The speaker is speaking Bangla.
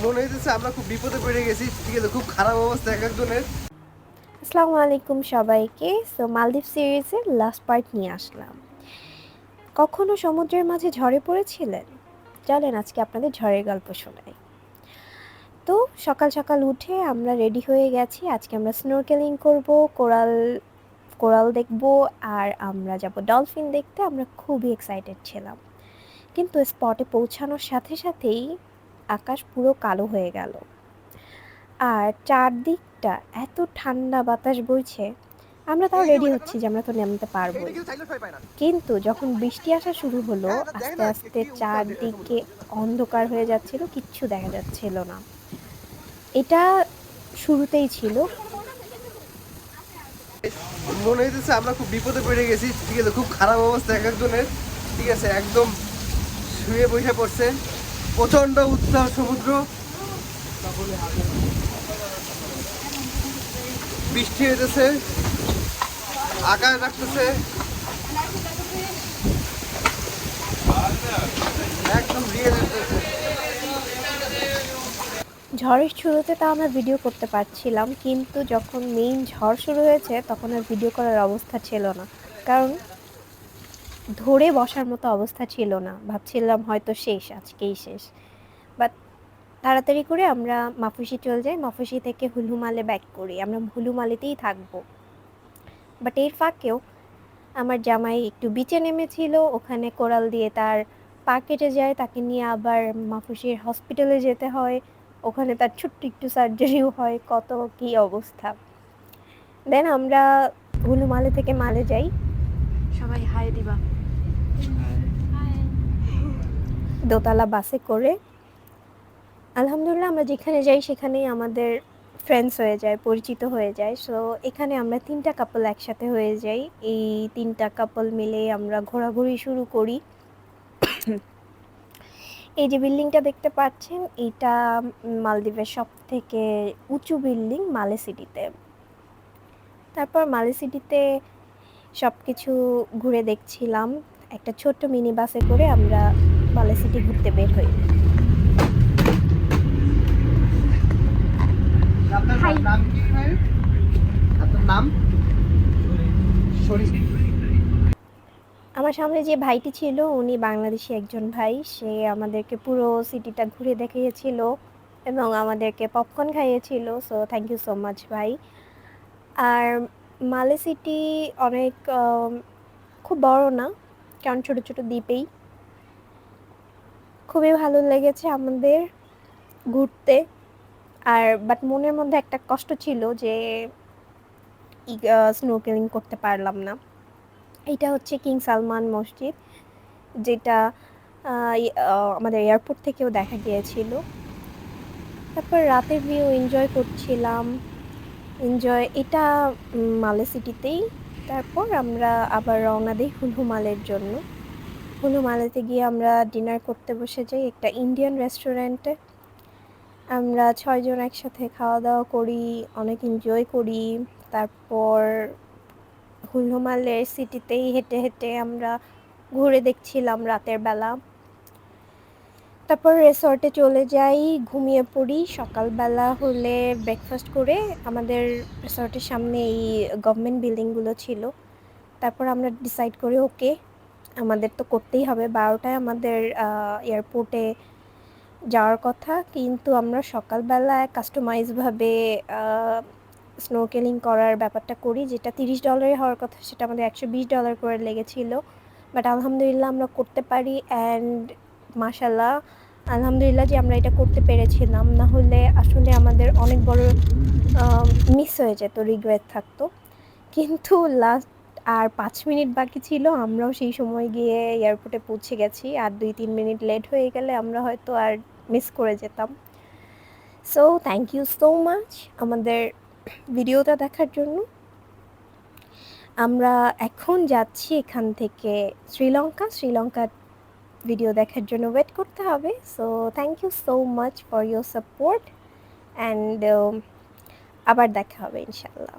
মনে হইতেছে আমরা খুব বিপদে পড়ে গেছি, ঠিক আছে, খুব খারাপ অবস্থা এক একজনের। আসসালামু আলাইকুম সবাইকে। মালদ্বীপ সিরিজের লাস্ট পার্ট নিয়ে আসলাম। কখনো সমুদ্রের মাঝে ঝড়ে পড়েছিলেন? চলেন আজকে আপনাদের ঝড়ের গল্প শোনাই। তো সকাল সকাল উঠে আমরা রেডি হয়ে গেছি। আজকে আমরা স্নোরকেলিং করব, কোরাল কোরাল দেখব, আর আমরা যাব ডলফিন দেখতে। আমরা খুবই এক্সাইটেড ছিলাম, কিন্তু স্পটে পৌঁছানোর সাথে সাথেই আকাশ পুরো কালো হয়ে গেল, আর চারদিকটা এত ঠান্ডা বাতাস বইছে। আমরা তাও রেডি হচ্ছি যে আমরা তো নামতে পারবোই, কিন্তু যখন বৃষ্টি আসা শুরু হলো আস্তে আস্তে চারদিকে অন্ধকার হয়ে যাচ্ছিল, কিচ্ছু দেখা যাচ্ছিল না। এটা শুরুতেই ছিল। মনে হইতেছে আমরা খুব বিপদে পড়ে গেছি, ঠিক আছে, খুব খারাপ অবস্থা এক একজনের, ঠিক আছে, একদম শুয়ে বসে পড়ছে, প্রচন্ড উত্তাল সমুদ্র, বৃষ্টি হইতেছে, আকাশ ডাকতেছে, একদম রিয়েল। ঝড়ের শুরুতে তা আমরা ভিডিও করতে পারছিলাম, কিন্তু যখন মেইন ঝড় শুরু হয়েছে তখন আর ভিডিও করার অবস্থা ছিল না, কারণ ধরে বসার মতো অবস্থা ছিল না। ভাবছিলাম হয়তো শেষ, আজকেই শেষ। বাট তাড়াতাড়ি করে আমরা মাফুসি চলে যাই, মাফুসি থেকে হুলুমালে ব্যাক করি, আমরা হুলুমালেতেই থাকবো। বাট এর ফাঁকেও আমার জামাই একটু বিচে নেমেছিল, ওখানে কোরাল দিয়ে তার পা কেটে যায়, তাকে নিয়ে আবার মাফুসির হসপিটালে যেতে হয়, ওখানে তার ছোট্ট একটু সার্জারিও হয়, কত কী অবস্থা। দেন আমরা হুলুমালে থেকে মালে যাই। সবাই হাই দিবা। দোতলা বাসে করে আলহামদুলিল্লাহ আমরা যেখানে যাই সেখানেই আমাদের ফ্রেন্ডস হয়ে যায়, পরিচিত হয়ে যায়। সো এখানে আমরা ৩টা কাপল একসাথে হয়ে যাই। এই ৩টা কাপল মিলে আমরা ঘোরাঘুরি শুরু করি। এই যে বিল্ডিংটা দেখতে পাচ্ছেন, এইটা মালদ্বীপের সবথেকে উঁচু বিল্ডিং মালে সিটিতে। তারপর মালে সিটিতে সব কিছু ঘুরে দেখছিলাম। একটা ছোট্ট মিনি বাসে করে আমরা মালে সিটি ঘুরতে বের হই। আপনার নাম কি ভাই? আপনার নাম? আমার সামনে যে ভাইটি ছিল উনি বাংলাদেশি একজন ভাই, সে আমাদেরকে পুরো সিটিটা ঘুরে দেখিয়েছিল এবং আমাদেরকে পপকর্ন খাইয়েছিল। So thank you so much ভাই। আর মালে সিটি অনেক খুব বড় না, কারণ ছোট ছোট দ্বীপেই। খুবই ভালো লেগেছে আমাদের ঘুরতে। আর বাট মনের মধ্যে একটা কষ্ট ছিল যে স্নোকেলিং করতে পারলাম না। এইটা হচ্ছে কিং সালমান মসজিদ, যেটা আমাদের এয়ারপোর্ট থেকেও দেখা গিয়েছিল। তারপর রাতের ভিউ এনজয় করছিলাম। এটা মালে সিটিতেই। তারপর আমরা আবার রওনা দিই হুলুমালের জন্য। হুলুমালেতে গিয়ে আমরা ডিনার করতে বসে যাই একটা ইন্ডিয়ান রেস্টুরেন্টে। আমরা ৬ জন একসাথে খাওয়া দাওয়া করি, অনেক এনজয় করি। তারপর হুলুমালের সিটিতেই হেঁটে হেঁটে আমরা ঘুরে দেখছিলাম রাতের বেলা। তারপর রিসর্টে চলে যাই, ঘুমিয়ে পড়ি। সকালবেলা হলে ব্রেকফাস্ট করে আমাদের রিসর্টের সামনে এই গভর্নমেন্ট বিল্ডিংগুলো ছিল। তারপর আমরা ডিসাইড করি ওকে, আমাদের তো করতেই হবে, 12টায় আমাদের এয়ারপোর্টে যাওয়ার কথা, কিন্তু আমরা সকালবেলায় কাস্টমাইজভাবে স্নোকেলিং করার ব্যাপারটা করি, যেটা $30 হওয়ার কথা সেটা আমাদের $120 করে লেগেছিল। বাট আলহামদুলিল্লাহ আমরা করতে পারি, অ্যান্ড মাশাল্লাহ আলহামদুলিল্লাহ যে আমরা এটা করতে পেরেছিলাম, না হলে আসলে আমাদের অনেক বড় মিস হয়ে যেত, রিগ্রেট থাকতো। কিন্তু লাস্ট আর 5 মিনিট বাকি ছিল, আমরাও সেই সময় গিয়ে এয়ারপোর্টে পৌঁছে গেছি। আর 2-3 মিনিট লেট হয়ে গেলে আমরা হয়তো আর মিস করে যেতাম। So thank you so much আমাদের ভিডিওটা দেখার জন্য। আমরা এখন যাচ্ছি এখান থেকে শ্রীলঙ্কার ভিডিও দেখার জন্য ওয়েট করতে হবে। So thank you so much for your support, and আবার দেখা হবে ইনশাল্লাহ।